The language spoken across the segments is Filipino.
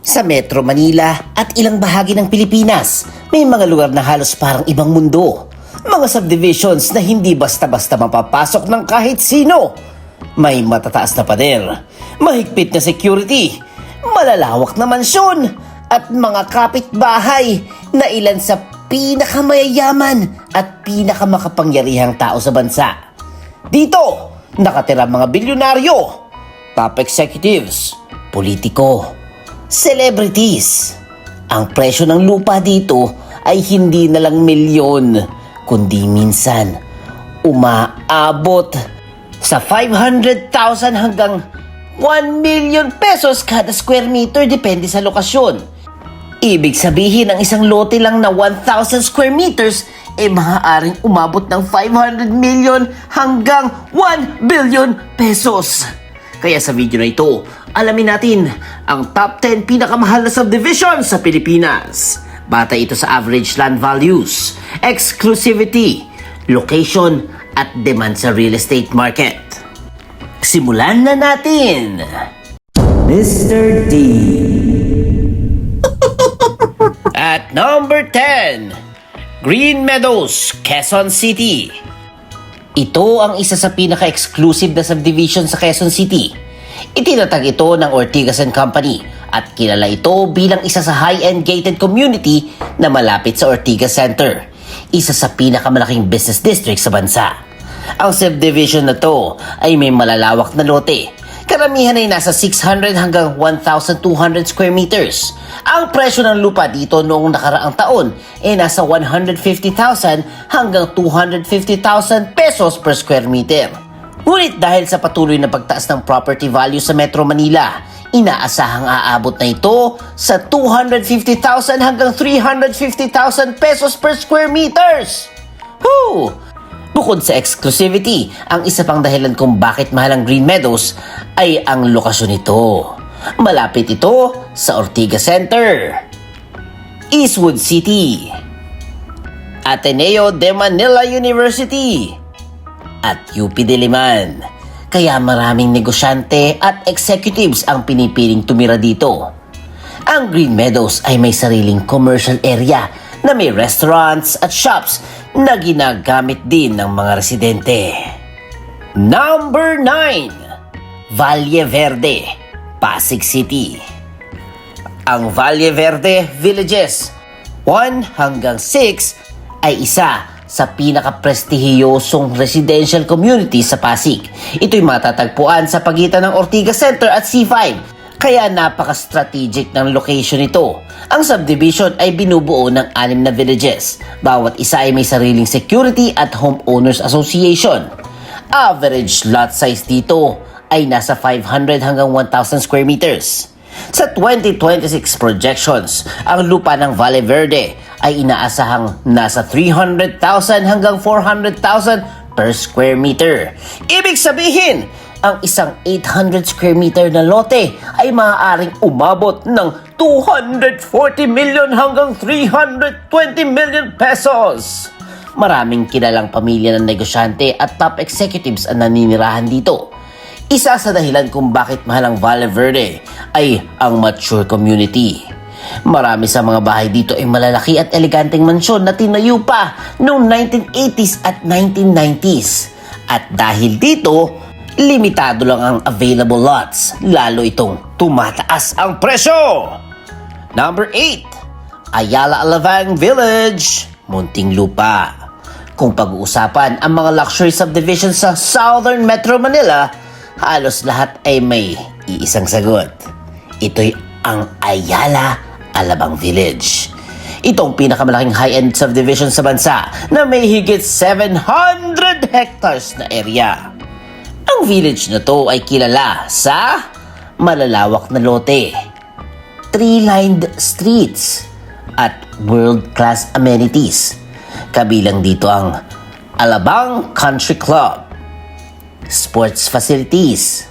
Sa Metro Manila at ilang bahagi ng Pilipinas, may mga lugar na halos parang ibang mundo. Mga subdivisions na hindi basta-basta mapapasok ng kahit sino. May matataas na pader, mahigpit na security, malalawak na mansyon, at mga kapitbahay na ilan sa pinakamayayaman at pinakamakapangyarihang tao sa bansa. Dito, nakatira mga bilyonaryo, top executives, politiko, celebrities. Ang presyo ng lupa dito ay hindi na lang milyon, kundi minsan umaabot sa 500,000 hanggang 1 million pesos kada square meter, depende sa lokasyon. Ibig sabihin, ang isang lote lang na 1,000 square meters ay maaaring umabot ng 500 million hanggang 1 billion pesos. Kaya sa video na ito, alamin natin ang top 10 pinakamahal na subdivision sa Pilipinas. Batay ito sa average land values, exclusivity, location, at demand sa real estate market. Simulan na natin! Mr. D. At number 10, Green Meadows, Quezon City. Ito ang isa sa pinaka-exclusive na subdivision sa Quezon City. Itinatag ito ng Ortigas & Company at kilala ito bilang isa sa high-end gated community na malapit sa Ortigas Center, isa sa pinakamalaking business district sa bansa. Ang subdivision na to ay may malalawak na lote. Karamihan ay nasa 600 hanggang 1,200 square meters. Ang presyo ng lupa dito noong nakaraang taon ay nasa 150,000 hanggang 250,000 pesos per square meter. Ngunit dahil sa patuloy na pagtaas ng property value sa Metro Manila, inaasahang aabot na ito sa 250,000 hanggang 350,000 pesos per square meters. Woo! Bukod sa exclusivity, ang isa pang dahilan kung bakit mahal ang Green Meadows ay ang lokasyon nito. Malapit ito sa Ortigas Center, Eastwood City, Ateneo de Manila University, at UP Diliman. Kaya maraming negosyante at executives ang pinipiling tumira dito. Ang Green Meadows ay may sariling commercial area na may restaurants at shops na ginagamit din ng mga residente. Number 9, Valle Verde, Pasig City. Ang Valle Verde Villages 1 hanggang 6 ay isa sa pinaka-prestihiyosong residential community sa Pasig. Ito'y matatagpuan sa pagitan ng Ortigas Center at C5, kaya napaka-strategic ng location nito. Ang subdivision ay binubuo ng 6 na villages. Bawat isa ay may sariling security at homeowners association. Average lot size dito ay nasa 500 hanggang 1,000 square meters. Sa 2026 projections, ang lupa ng Valle Verde ay inaasahang nasa 300,000 hanggang 400,000 per square meter. Ibig sabihin, ang isang 800 square meter na lote ay maaaring umabot ng 240 million hanggang 320 million pesos. Maraming kilalang pamilya ng negosyante at top executives ang naninirahan dito. Isa sa dahilan kung bakit mahal ang Valle Verde ay ang mature community. Marami sa mga bahay dito ay malalaki at eleganteng mansyon na tinayo pa noong 1980s at 1990s. At dahil dito, limitado lang ang available lots, lalo itong tumataas ang presyo. Number 8, Ayala Alavang Village, Muntinlupa. Kung pag-uusapan ang mga luxury subdivisions sa Southern Metro Manila, halos lahat ay may iisang sagot. Ito'y ang Ayala Alabang Village. Itong pinakamalaking high-end subdivision sa bansa na may higit 700 hectares na area. Ang village na to ay kilala sa malalawak na lote, tree-lined streets, at world-class amenities. Kabilang dito ang Alabang Country Club, sports facilities,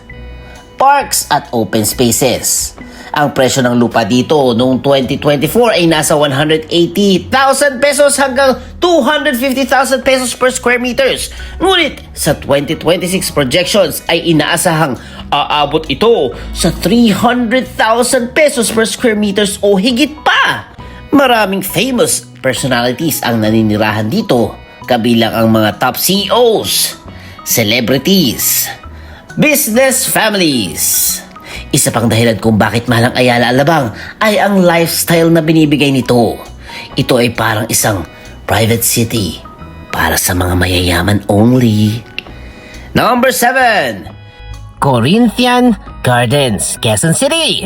parks at open spaces. Ang presyo ng lupa dito noong 2024 ay nasa 180,000 pesos hanggang 250,000 pesos per square meters. Ngunit sa 2026 projections ay inaasahang aabot ito sa 300,000 pesos per square meters o higit pa. Maraming famous personalities ang naninirahan dito, kabilang ang mga top CEOs, celebrities, business families. Isa pang dahilan kung bakit mahal ang Ayala Alabang ay ang lifestyle na binibigay nito. Ito ay parang isang private city para sa mga mayayaman only. Number 7. Corinthian Gardens, Quezon City.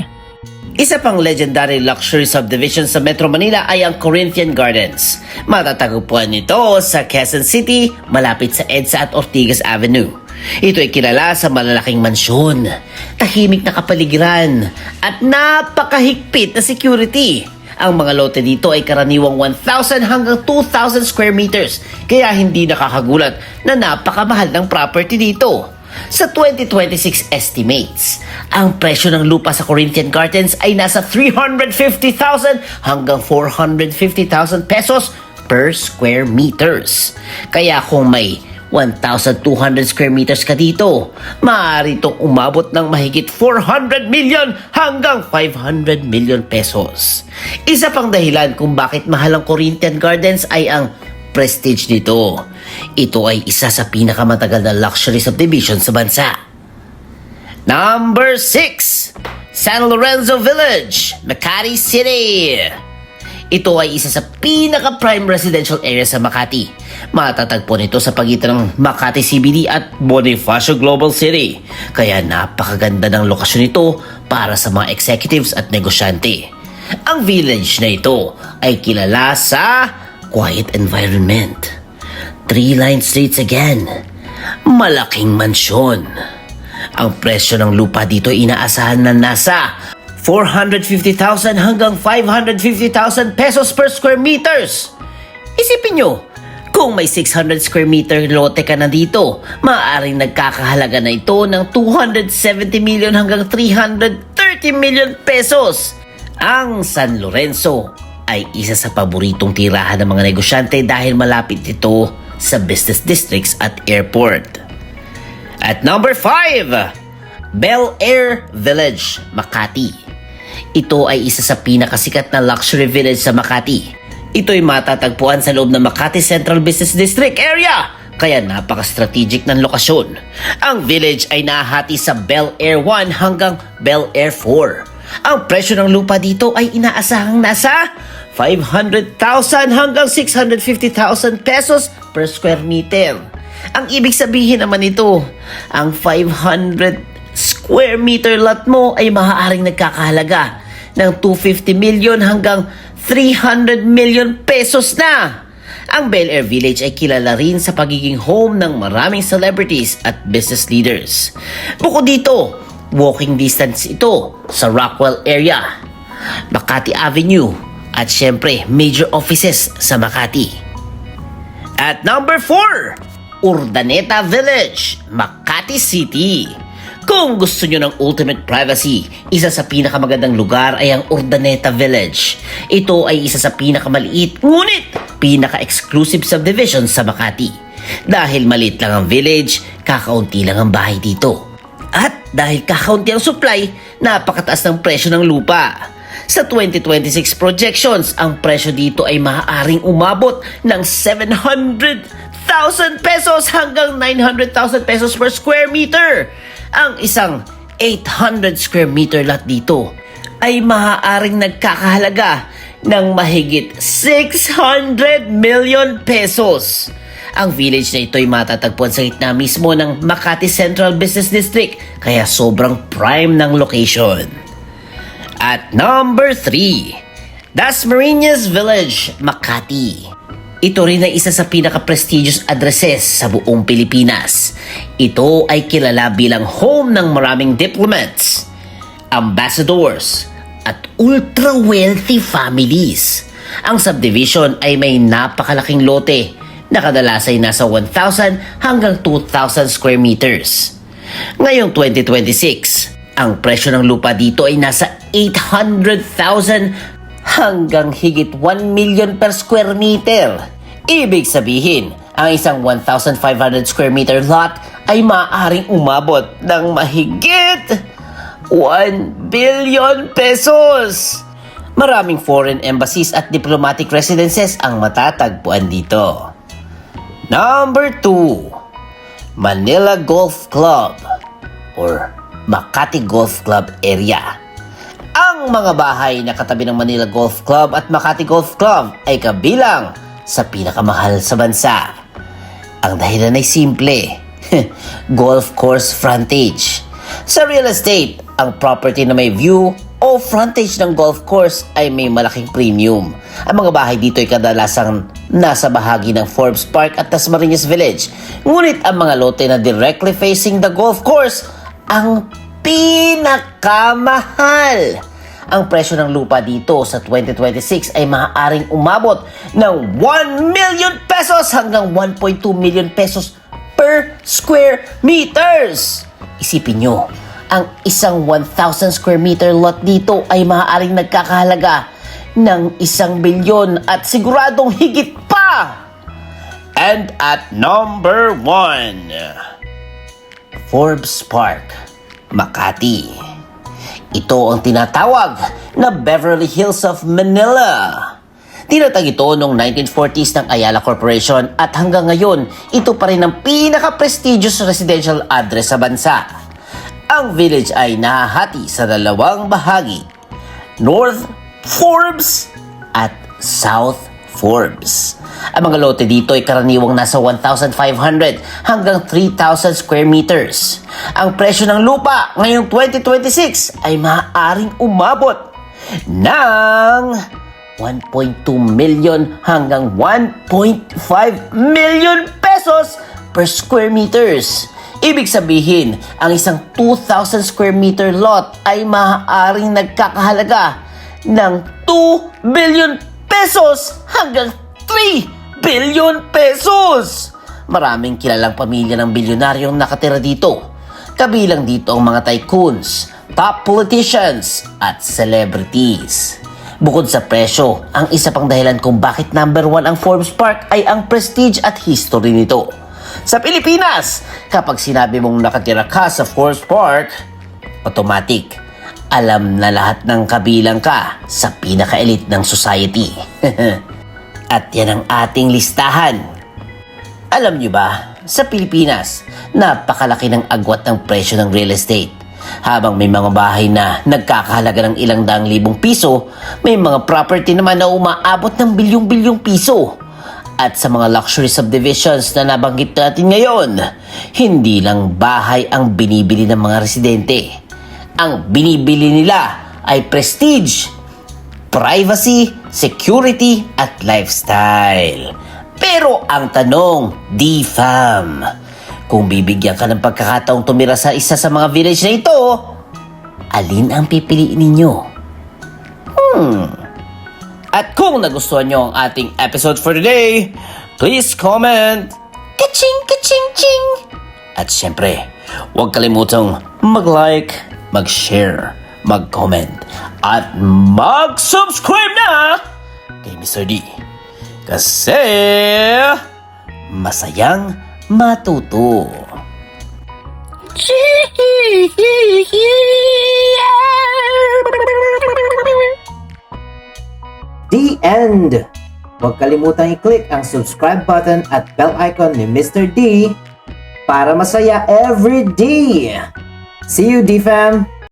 Isa pang legendary luxury subdivision sa Metro Manila ay ang Corinthian Gardens. Matatagpuan nito sa Quezon City, malapit sa EDSA at Ortigas Avenue. Ito ay kilala sa malalaking mansyon, tahimik na kapaligiran, at napakahigpit na security. Ang mga lote dito ay karaniwang 1,000 hanggang 2,000 square meters, kaya hindi nakakagulat na napakamahal ng property dito. Sa 2026 estimates, ang presyo ng lupa sa Corinthian Gardens ay nasa 350,000 hanggang 450,000 pesos per square meters. Kaya kung may 1,200 square meters ka dito, maaari itong umabot ng mahigit 400 million hanggang 500 million pesos. Isa pang dahilan kung bakit mahal ang Corinthian Gardens ay ang prestige nito. Ito ay isa sa pinakamatagal na luxury subdivision sa bansa. Number 6. San Lorenzo Village, Makati City. Ito ay isa sa pinaka-prime residential area sa Makati. Matatagpuan ito sa pagitan ng Makati CBD at Bonifacio Global City. Kaya napakaganda ng lokasyon nito para sa mga executives at negosyante. Ang village na ito ay kilala sa quiet environment. 3-line streets again. Malaking mansyon. Ang presyo ng lupa dito ay inaasahan na nasa 450,000 hanggang 550,000 pesos per square meters. Isipin nyo, kung may 600 square meter lote ka na dito, maaaring nagkakahalaga na ito ng 270 million hanggang 330 million pesos. Ang San Lorenzo ay isa sa paboritong tirahan ng mga negosyante dahil malapit ito sa business districts at airport. At number 5, Bel Air Village, Makati. Ito ay isa sa pinakasikat na luxury village sa Makati. Ito ay matatagpuan sa loob ng Makati Central Business District area, kaya napaka-strategic ng lokasyon. Ang village ay nahati sa Bel Air 1 hanggang Bel Air 4. Ang presyo ng lupa dito ay inaasahang nasa 500,000 hanggang 650,000 pesos per square meter. Ang ibig sabihin naman nito, ang 500 square meter lot mo ay maaaring nagkakahalaga ng 250 million hanggang 300 million pesos na. Ang Bel Air Village ay kilala rin sa pagiging home ng maraming celebrities at business leaders. Bukod dito, walking distance ito sa Rockwell area, Makati Avenue, at syempre major offices sa Makati. At number 4, Urdaneta Village, Makati City. Kung gusto nyo ng ultimate privacy, isa sa pinakamagandang lugar ay ang Urdaneta Village. Ito ay isa sa pinakamaliit ngunit pinaka-exclusive subdivision sa Makati. Dahil maliit lang ang village, kakaunti lang ang bahay dito. At dahil kakaunti ang supply, napakataas ng presyo ng lupa. Sa 2026 projections, ang presyo dito ay maaaring umabot ng 700,000 pesos hanggang 900,000 pesos per square meter. Ang isang 800 square meter lot dito ay maaaring nagkakahalaga ng mahigit 600 million pesos. Ang village na ito ay matatagpuan sa gitna mismo ng Makati Central Business District, kaya sobrang prime ng location. At number 3, Dasmariñas Village, Makati. Ito rin ay isa sa pinaka-prestigious addresses sa buong Pilipinas. Ito ay kilala bilang home ng maraming diplomats, ambassadors, at ultra-wealthy families. Ang subdivision ay may napakalaking lote na kadalas ay nasa 1,000 hanggang 2,000 square meters. Ngayong 2026, ang presyo ng lupa dito ay nasa 800,000 hanggang higit 1 million per square meter. Ibig sabihin, ang isang 1,500 square meter lot ay maaaring umabot ng mahigit 1 billion pesos. Maraming foreign embassies at diplomatic residences ang matatagpuan dito. Number 2, Manila Golf Club or Makati Golf Club area. Ang mga bahay na katabi ng Manila Golf Club at Makati Golf Club ay kabilang sa pinakamahal sa bansa. Ang dahilan ay simple, golf course frontage. Sa real estate, ang property na may view o frontage ng golf course ay may malaking premium. Ang mga bahay dito ay kadalasang nasa bahagi ng Forbes Park at Dasmariñas Village. Ngunit ang mga lote na directly facing the golf course ang pinakamahal. Ang presyo ng lupa dito sa 2026 ay maaaring umabot ng 1 million pesos hanggang 1.2 million pesos per square meters. Isipin nyo, ang isang 1,000 square meter lot dito ay maaaring nagkakahalaga ng 1 bilyon at siguradong higit pa. And at number 1, Forbes Park, Makati. Ito ang tinatawag na Beverly Hills of Manila. Tinatag ito noong 1940s ng Ayala Corporation at hanggang ngayon, ito pa rin ang pinaka-prestigious residential address sa bansa. Ang village ay nahahati sa dalawang bahagi, North Forbes at South Forbes. Ang mga lote dito ay karaniwang nasa 1,500 hanggang 3,000 square meters. Ang presyo ng lupa ngayong 2026 ay maaaring umabot ng 1.2 million hanggang 1.5 million pesos per square meters. Ibig sabihin, ang isang 2,000 square meter lot ay maaaring nagkakahalaga ng 2 billion pesos hanggang 3 billion pesos. Maraming kilalang pamilya ng bilyonaryong nakatira dito. Kabilang dito ang mga tycoons, top politicians at celebrities. Bukod sa presyo, ang isa pang dahilan kung bakit number 1 ang Forbes Park ay ang prestige at history nito. Sa Pilipinas, kapag sinabi mong nakatira ka sa Forbes Park, automatic, alam na lahat ng kabilang ka sa pinaka-elite ng society. At yan ang ating listahan. Alam nyo ba, sa Pilipinas, napakalaki ng agwat ng presyo ng real estate. Habang may mga bahay na nagkakahalaga ng ilang daang libong piso, may mga property naman na umaabot ng bilyong-bilyong piso. At sa mga luxury subdivisions na nabanggit natin ngayon, hindi lang bahay ang binibili ng mga residente. Ang binibili nila ay prestige, privacy, security, at lifestyle. Pero ang tanong, D-Fam, kung bibigyan ka ng pagkakataong tumira sa isa sa mga village na ito, alin ang pipiliin ninyo? At kung nagustuhan nyo ang ating episode for today, please comment. Kaching, kaching, ching! At syempre, huwag kalimutang mag-like, mag-share, mag-comment, at mag-subscribe na kay Mr. D. Kasi masayang matuto. The end! Huwag kalimutang i-click ang subscribe button at bell icon ni Mr. D para masaya every day. See you, D-Fam!